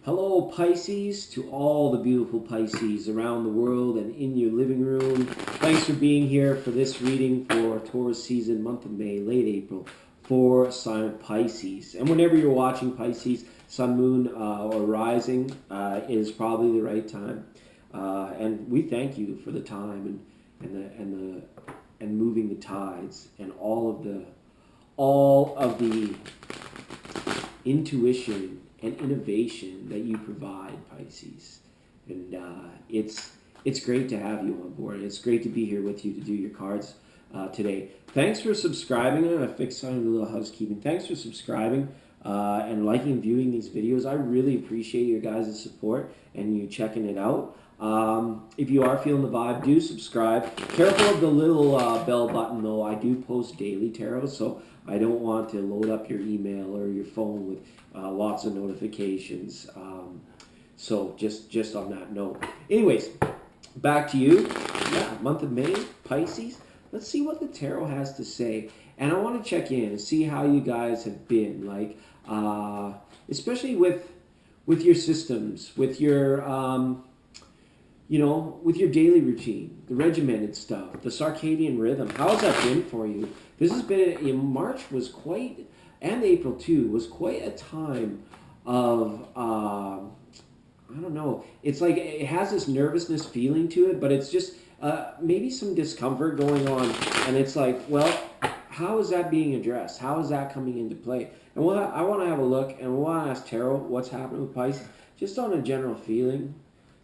Hello, Pisces, to all the beautiful Pisces around the world and in your living room. Thanks for being here for this reading for Taurus season, month of May, late April, for sign of Pisces. And whenever you're watching Pisces, sun, moon, or rising is probably the right time. And we thank you for the time and moving the tides and all of the intuition and innovation that you provide, Pisces. And it's great to have you on board. It's great to be here with you to do your cards today. Thanks for subscribing. I fixed on a little housekeeping. Thanks for subscribing and liking and viewing these videos. I really appreciate your guys' support and you checking it out. If you are feeling the vibe, do subscribe. Careful of the little bell button, though. I do post daily tarot, so I don't want to load up your email or your phone with lots of notifications. So just on that note. Anyways, back to you. Yeah, month of May, Pisces. Let's see what the tarot has to say. And I want to check in and see how you guys have been. Like, especially with your systems, with your... with your daily routine, the regimented stuff, the circadian rhythm. How has that been for you? This has been, March was quite, and April too, was quite a time of, I don't know, it's like it has this nervousness feeling to it, but it's just maybe some discomfort going on. And it's like, well, how is that being addressed? How is that coming into play? And I want to have a look, and I want to ask tarot what's happening with Pisces, just on a general feeling.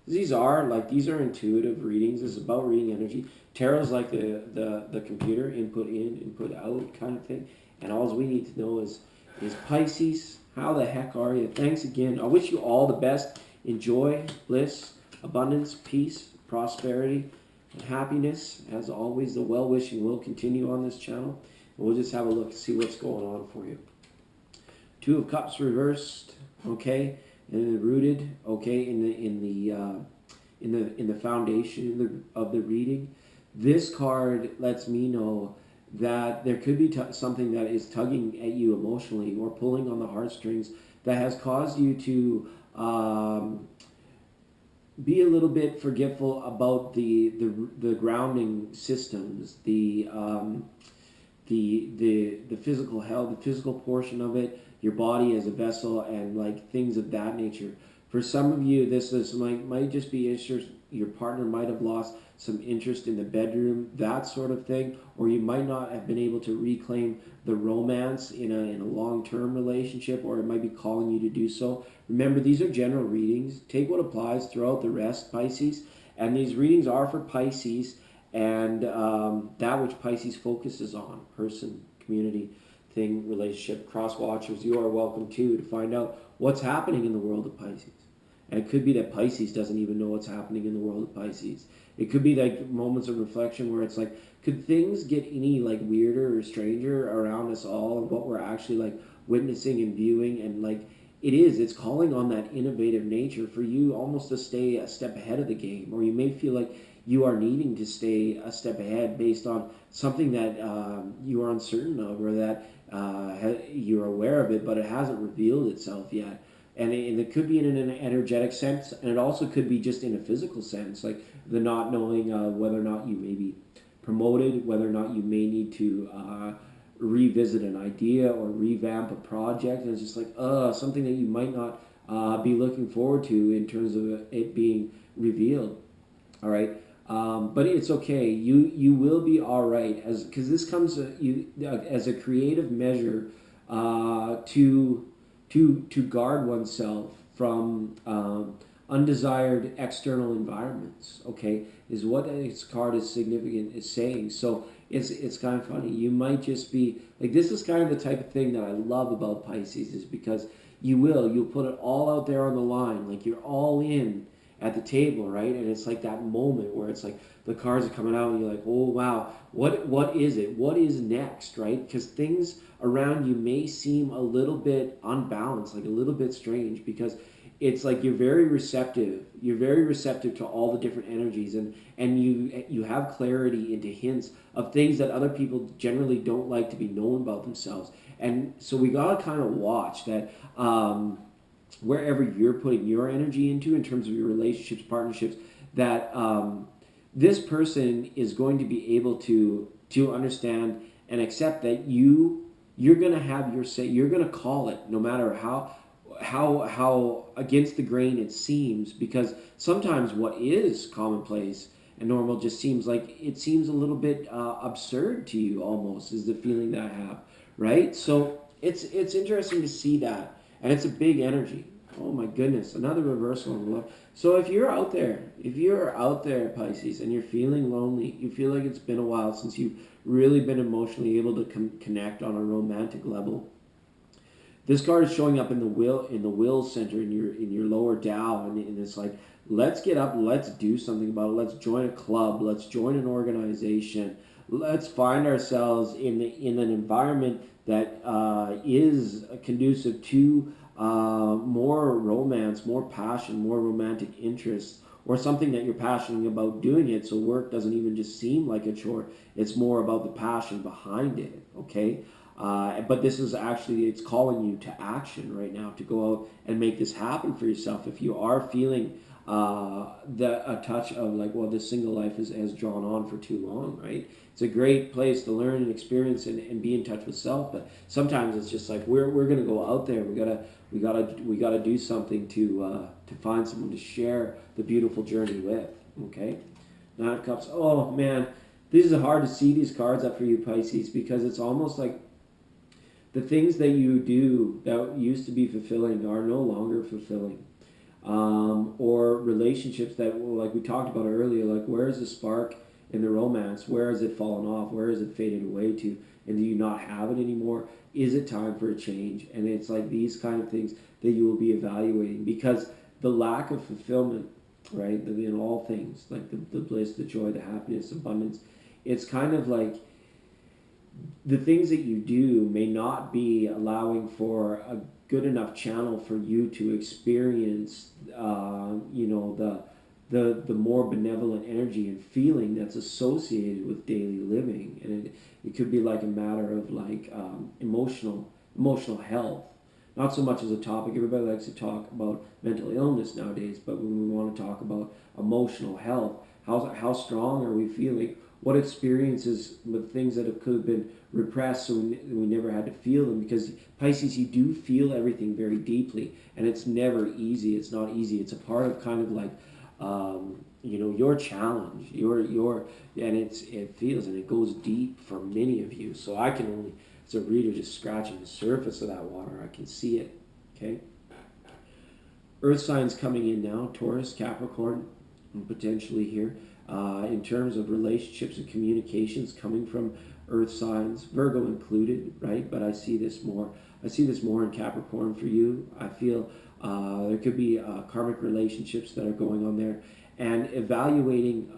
These are intuitive readings. This is about reading energy. Tarot's like the computer, input in, input out kind of thing. And all we need to know is Pisces, how the heck are you? Thanks again. I wish you all the best. Enjoy, bliss, abundance, peace, prosperity, and happiness. As always, the well-wishing will continue on this channel. And we'll just have a look and see what's going on for you. Two of Cups reversed. Okay. And rooted, okay, in the foundation of the reading. This card lets me know that there could be something that is tugging at you emotionally or pulling on the heartstrings that has caused you to be a little bit forgetful about the grounding systems, the physical health, the physical portion of it, your body as a vessel, and like things of that nature. For some of you, this is might just be interest. Your partner might have lost some interest in the bedroom, that sort of thing, or you might not have been able to reclaim the romance in a long-term relationship, or it might be calling you to do so. Remember, these are general readings. Take what applies, throw out the rest, Pisces. And these readings are for Pisces and that which Pisces focuses on: person, community, thing, relationship. Cross watchers, you are welcome too to find out what's happening in the world of Pisces. And it could be that Pisces doesn't even know what's happening in the world of Pisces. It could be like moments of reflection where it's like, could things get any like weirder or stranger around us all, and what we're actually like witnessing and viewing? And like it's calling on that innovative nature for you almost to stay a step ahead of the game, or you may feel like you are needing to stay a step ahead based on something that you are uncertain of, or that you're aware of it, but it hasn't revealed itself yet. And it could be in an energetic sense, and it also could be just in a physical sense, like the not knowing whether or not you may be promoted, whether or not you may need to revisit an idea or revamp a project. And it's just like, something that you might not be looking forward to in terms of it being revealed. All right. But it's okay. You will be all right, because this comes as a creative measure to guard oneself from undesired external environments. Okay, is what this card is significant is saying. So it's kind of funny. You might just be like, this is kind of the type of thing that I love about Pisces, is because you'll put it all out there on the line, like you're all in at the table, right? And it's like that moment where it's like the cards are coming out and you're like, oh wow, what is it? What is next, right? Because things around you may seem a little bit unbalanced, like a little bit strange, because it's like you're very receptive. You're very receptive to all the different energies, and you have clarity into hints of things that other people generally don't like to be known about themselves. And so we gotta kind of watch that. wherever you're putting your energy into in terms of your relationships, partnerships, that this person is going to be able to understand and accept that you're going to have your say. You're going to call it, no matter how against the grain it seems, because sometimes what is commonplace and normal just seems like it seems a little bit absurd to you, almost, is the feeling that I have, right? So it's interesting to see that, and it's a big energy. Oh my goodness, another reversal in love. So if you're out there, Pisces, and you're feeling lonely, you feel like it's been a while since you've really been emotionally able to connect on a romantic level. This card is showing up in the will center in your lower Tao, and it's like, let's get up, let's do something about it. Let's join a club, let's join an organization, let's find ourselves in an environment that is conducive to more romance, more passion, more romantic interests, or something that you're passionate about doing it. So work doesn't even just seem like a chore. It's more about the passion behind it. Okay. But this is actually, it's calling you to action right now to go out and make this happen for yourself. If you are feeling a touch of like, well, this single life has drawn on for too long, right? It's a great place to learn and experience and be in touch with self. But sometimes it's just like we're gonna go out there. We gotta do something to find someone to share the beautiful journey with. Okay, Nine of Cups. Oh man, this is hard to see these cards up for you, Pisces, because it's almost like the things that you do that used to be fulfilling are no longer fulfilling. Or relationships that, like we talked about earlier, like where is the spark in the romance? Where has it fallen off? Where has it faded away to? And do you not have it anymore? Is it time for a change? And it's like these kind of things that you will be evaluating, because the lack of fulfillment, right, in all things, like the bliss, the joy, the happiness, abundance, it's kind of like the things that you do may not be allowing for a good enough channel for you to experience, the more benevolent energy and feeling that's associated with daily living. And it could be like a matter of like emotional health. Not so much as a topic. Everybody likes to talk about mental illness nowadays, but when we want to talk about emotional health, how strong are we feeling? What experiences with things that could have been repressed, so we never had to feel them? Because Pisces, you do feel everything very deeply, and it's never easy. It's not easy. It's a part of kind of like your challenge, and it feels, and it goes deep for many of you. So I can only, as a reader, just scratching the surface of that water, I can see it. Okay. Earth signs coming in now: Taurus, Capricorn, and potentially here. In terms of relationships and communications coming from earth signs, Virgo included, right? But I see this more in Capricorn for you. I feel there could be karmic relationships that are going on there, and evaluating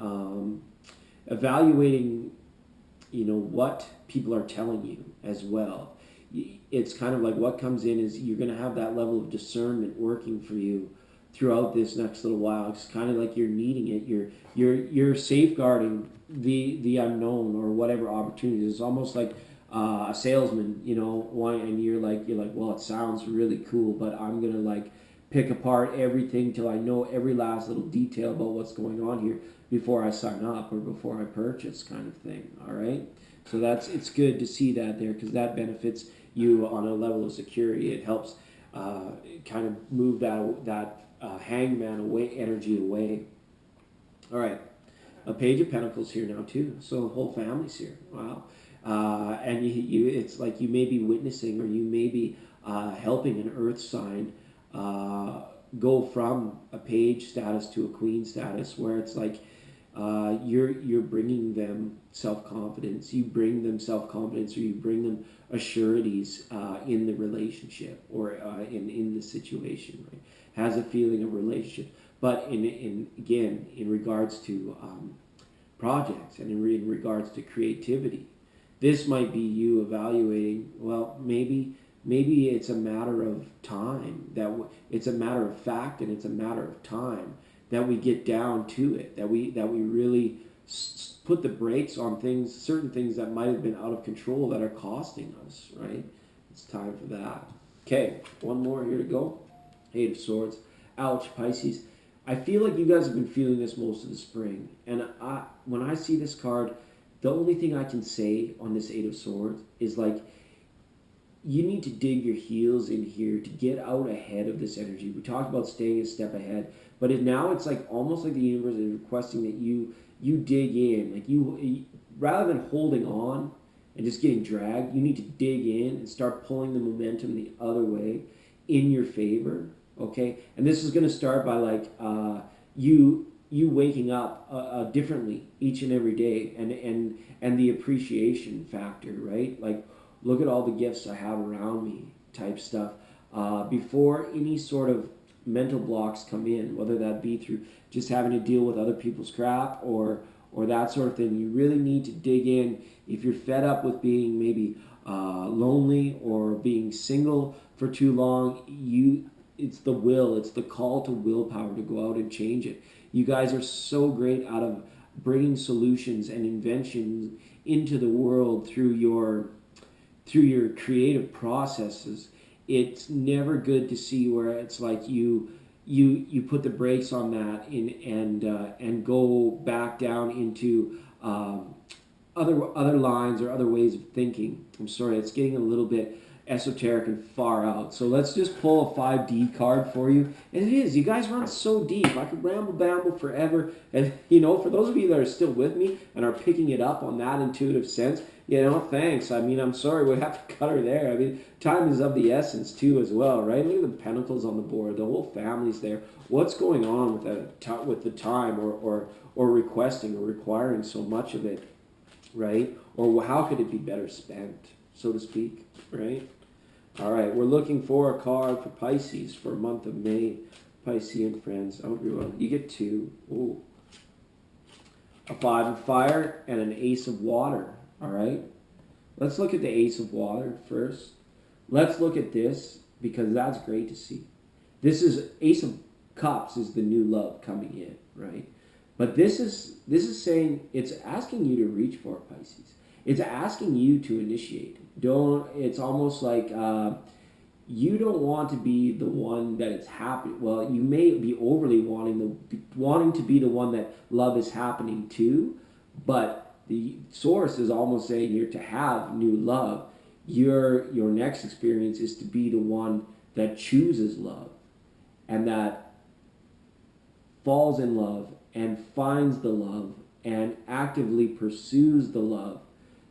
what people are telling you as well. It's kind of like what comes in is you're going to have that level of discernment working for you throughout this next little while. It's kind of like you're needing it. You're safeguarding the unknown or whatever opportunities. It's almost like a salesman, and you're like, well, it sounds really cool, but I'm gonna like pick apart everything till I know every last little detail about what's going on here before I sign up or before I purchase, kind of thing. All right. So it's good to see that there, because that benefits you on a level of security. It helps kind of move that hangman energy away. All right, a Page of Pentacles here now too. So the whole family's here. Wow. And it's like you may be witnessing, or you may be helping an earth sign go from a page status to a queen status, where it's like you're bringing them self-confidence. You bring them self-confidence, or you bring them assurities in the relationship, or in the situation, right? Has a feeling of relationship. But in regards to projects, and in regards to creativity, this might be you evaluating, well, maybe it's a matter of time, it's a matter of fact, and it's a matter of time that we get down to it, that we really put the brakes on certain things that might have been out of control that are costing us, right? It's time for that. Okay, one more here to go. Eight of Swords. Ouch, Pisces. I feel like you guys have been feeling this most of the spring. And when I see this card, the only thing I can say on this Eight of Swords is like, you need to dig your heels in here to get out ahead of this energy. We talked about staying a step ahead, but now it's like almost like the universe is requesting that you dig in. Like you rather than holding on and just getting dragged, you need to dig in and start pulling the momentum the other way in your favor. Okay, and this is going to start by like you waking up differently each and every day, and the appreciation factor, right? Like, look at all the gifts I have around me type stuff. Before any sort of mental blocks come in, whether that be through just having to deal with other people's crap or that sort of thing, you really need to dig in. If you're fed up with being maybe lonely or being single for too long, it's the will, it's the call to willpower to go out and change it. You guys are so great out of bringing solutions and inventions into the world through your creative processes. It's never good to see where it's like you put the brakes on that and go back down into other lines or other ways of thinking. I'm sorry, it's getting a little bit esoteric and far out. So let's just pull a 5D card for you. And it is, you guys run so deep. I could ramble forever. And, for those of you that are still with me and are picking it up on that intuitive sense, thanks. I mean, I'm sorry, we have to cut her there. I mean, time is of the essence too as well, right? Look at the Pentacles on the board. The whole family's there. What's going on with the time or requesting or requiring so much of it, right? Or how could it be better spent, so to speak, right? All right, we're looking for a card for Pisces for month of May. Piscean friends, I hope you're well. You get two. Ooh. A 5 of fire and an Ace of water. All right, let's look at the Ace of water first. Let's look at this because that's great to see. This is Ace of cups is the new love coming in, right? But this is saying, it's asking you to reach for it, Pisces. It's asking you to initiate. It's almost like you don't want to be the one that it's happening. Well, you may be overly wanting to be the one that love is happening to, but the source is almost saying here to have new love. Your next experience is to be the one that chooses love and that falls in love and finds the love and actively pursues the love,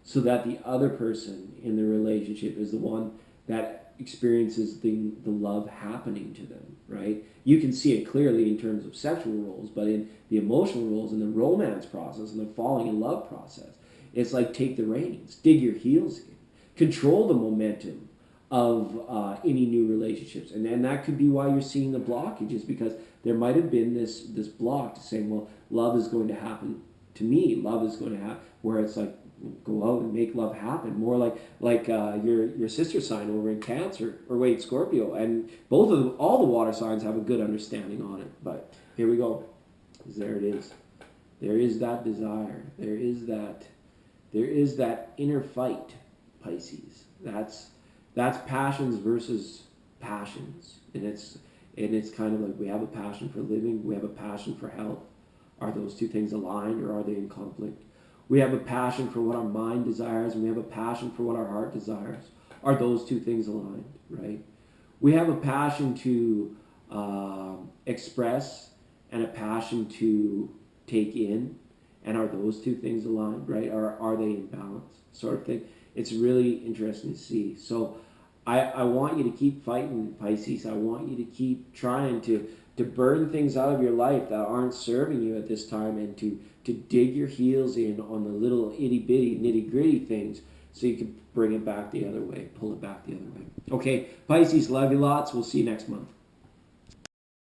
so that the other person in the relationship is the one that experiences the love happening to them, right? You can see it clearly in terms of sexual roles, but in the emotional roles, in the romance process, and the falling in love process, it's like take the reins, dig your heels in, control the momentum of any new relationships. And that could be why you're seeing the blockages, because there might have been this block to saying, well, love is going to happen to me. Love is going to happen, where it's like, go out and make love happen. More like your sister sign over in Cancer, or wait, Scorpio. And all the water signs have a good understanding on it. But here we go. There it is. There is that desire. There is that inner fight, Pisces. That's passions versus passions. And it's kind of like, we have a passion for living, we have a passion for health. Are those two things aligned, or are they in conflict? We have a passion for what our mind desires, and we have a passion for what our heart desires. Are those two things aligned, right? We have a passion to express and a passion to take in, and are those two things aligned, right? Are they in balance, sort of thing? It's really interesting to see. So I want you to keep fighting, Pisces. I want you to keep trying to burn things out of your life that aren't serving you at this time, and to dig your heels in on the little itty-bitty, nitty-gritty things, so you can bring it back the other way, pull it back the other way. Okay, Pisces, love you lots. We'll see you next month.